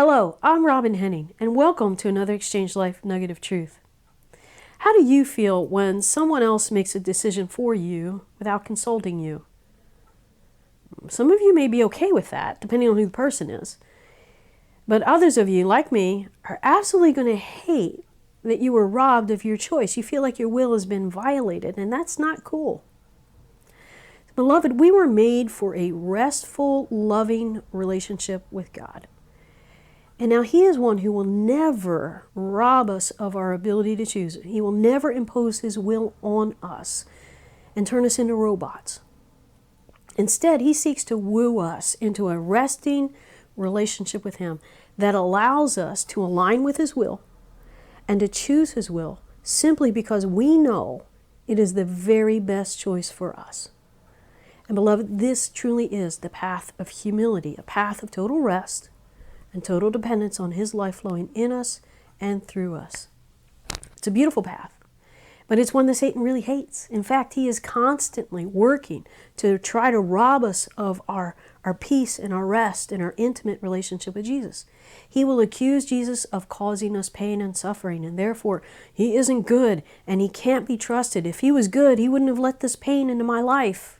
Hello, I'm Robin Henning, and welcome to another Exchange Life Nugget of Truth. How do you feel when someone else makes a decision for you without consulting you? Some of you may be okay with that, depending on who the person is. But others of you, like me, are absolutely going to hate that you were robbed of your choice. You feel like your will has been violated, and that's not cool. Beloved, we were made for a restful, loving relationship with God. And now He is one who will never rob us of our ability to choose. He will never impose His will on us and turn us into robots. Instead, He seeks to woo us into a resting relationship with Him that allows us to align with His will and to choose His will simply because we know it is the very best choice for us. And beloved, this truly is the path of humility, a path of total rest and total dependence on His life flowing in us and through us. It's a beautiful path, but it's one that Satan really hates. In fact, he is constantly working to try to rob us of our peace and our rest and our intimate relationship with Jesus. He will accuse Jesus of causing us pain and suffering, and therefore He isn't good and He can't be trusted. If He was good, He wouldn't have let this pain into my life.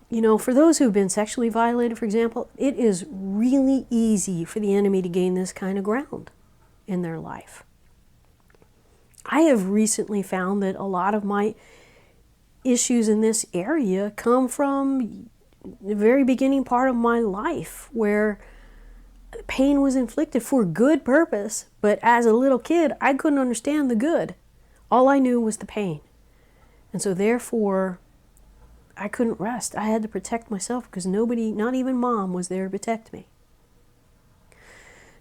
You know, for those who've been sexually violated, for example, it is really easy for the enemy to gain this kind of ground in their life. I have recently found that a lot of my issues in this area come from the very beginning part of my life, where pain was inflicted for good purpose, but as a little kid, I couldn't understand the good. All I knew was the pain. And so therefore, I couldn't rest. I had to protect myself because nobody, not even Mom, was there to protect me.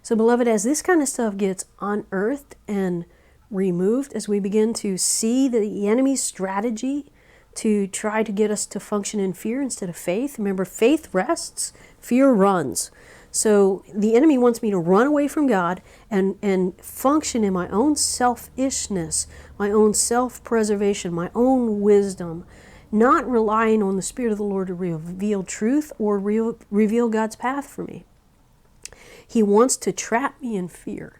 So beloved, as this kind of stuff gets unearthed and removed, as we begin to see the enemy's strategy to try to get us to function in fear instead of faith. Remember, faith rests, fear runs. So the enemy wants me to run away from God and function in my own selfishness, my own self-preservation, my own wisdom, not relying on the Spirit of the Lord to reveal truth or reveal God's path for me. He wants to trap me in fear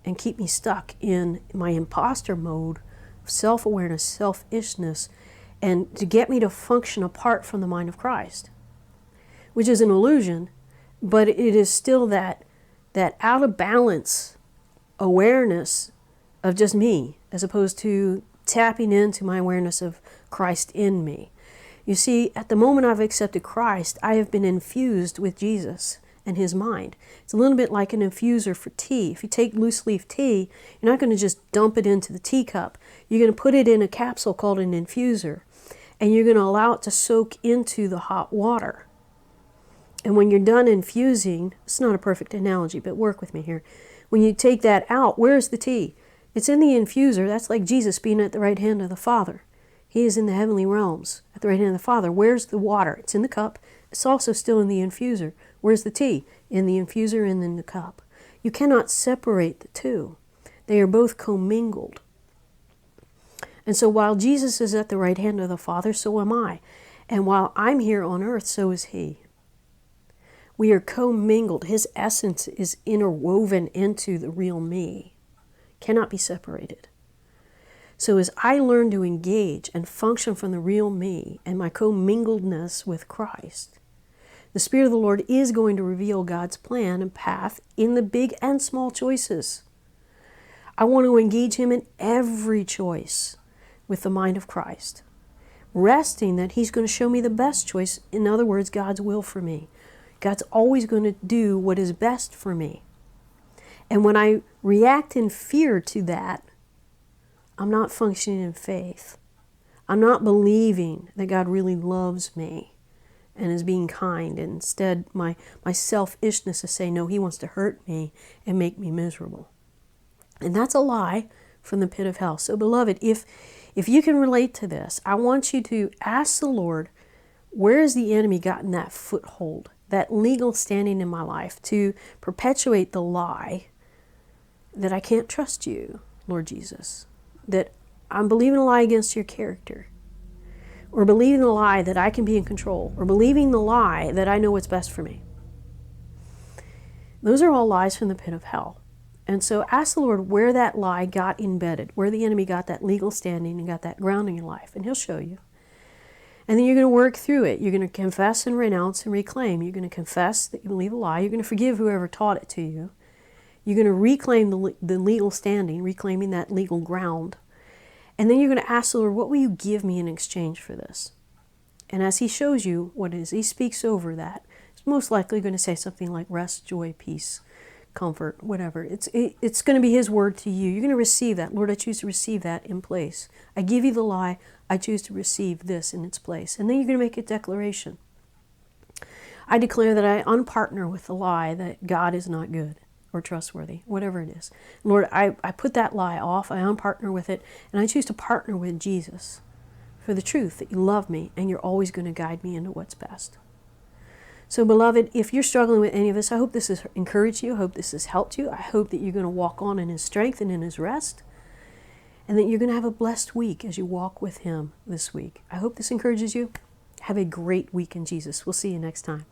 and keep me stuck in my imposter mode of self-awareness, selfishness, and to get me to function apart from the mind of Christ, which is an illusion, but it is still that out of balance awareness of just me, as opposed to tapping into my awareness of Christ in me. You see, at the moment I've accepted Christ, I have been infused with Jesus and His mind. It's a little bit like an infuser for tea. If you take loose leaf tea, you're not going to just dump it into the teacup. You're going to put it in a capsule called an infuser, and you're going to allow it to soak into the hot water. And when you're done infusing, it's not a perfect analogy, but work with me here. When you take that out, where's the tea? It's in the infuser. That's like Jesus being at the right hand of the Father. He is in the heavenly realms at the right hand of the Father. Where's the water? It's in the cup. It's also still in the infuser. Where's the tea? In the infuser and in the cup. You cannot separate the two. They are both commingled. And so while Jesus is at the right hand of the Father, so am I. And while I'm here on earth, so is He. We are commingled. His essence is interwoven into the real me. Cannot be separated. So as I learn to engage and function from the real me and my commingledness with Christ, the Spirit of the Lord is going to reveal God's plan and path in the big and small choices. I want to engage Him in every choice with the mind of Christ, resting that He's going to show me the best choice, in other words, God's will for me. God's always going to do what is best for me. And when I react in fear to that, I'm not functioning in faith. I'm not believing that God really loves me and is being kind. And instead, my selfishness is saying, no, He wants to hurt me and make me miserable. And that's a lie from the pit of hell. So beloved, if you can relate to this, I want you to ask the Lord, where has the enemy gotten that foothold, that legal standing in my life to perpetuate the lie that I can't trust you, Lord Jesus, that I'm believing a lie against your character. or believing the lie that I can be in control, or believing the lie that I know what's best for me. Those are all lies from the pit of hell. And so ask the Lord where that lie got embedded, where the enemy got that legal standing and got that grounding in life, and he'll show you. And then you're going to work through it. You're going to confess and renounce and reclaim. You're going to confess that you believe a lie. You're going to forgive whoever taught it to you. You're going to reclaim the legal standing, reclaiming that legal ground. And then you're going to ask the Lord, what will you give me in exchange for this? And as he shows you what it is, he speaks over that. It's most likely going to say something like rest, joy, peace, comfort, whatever. It's going to be his word to you. You're going to receive that. Lord, I choose to receive that in place. I give you the lie. I choose to receive this in its place. And then you're going to make a declaration. I declare that I unpartner with the lie that God is not good or trustworthy, whatever it is. Lord, I put that lie off. I unpartner with it. And I choose to partner with Jesus for the truth that you love me and you're always going to guide me into what's best. So, beloved, if you're struggling with any of this, I hope this has encouraged you. I hope this has helped you. I hope that you're going to walk on in his strength and in his rest, and that you're going to have a blessed week as you walk with him this week. I hope this encourages you. Have a great week in Jesus. We'll see you next time.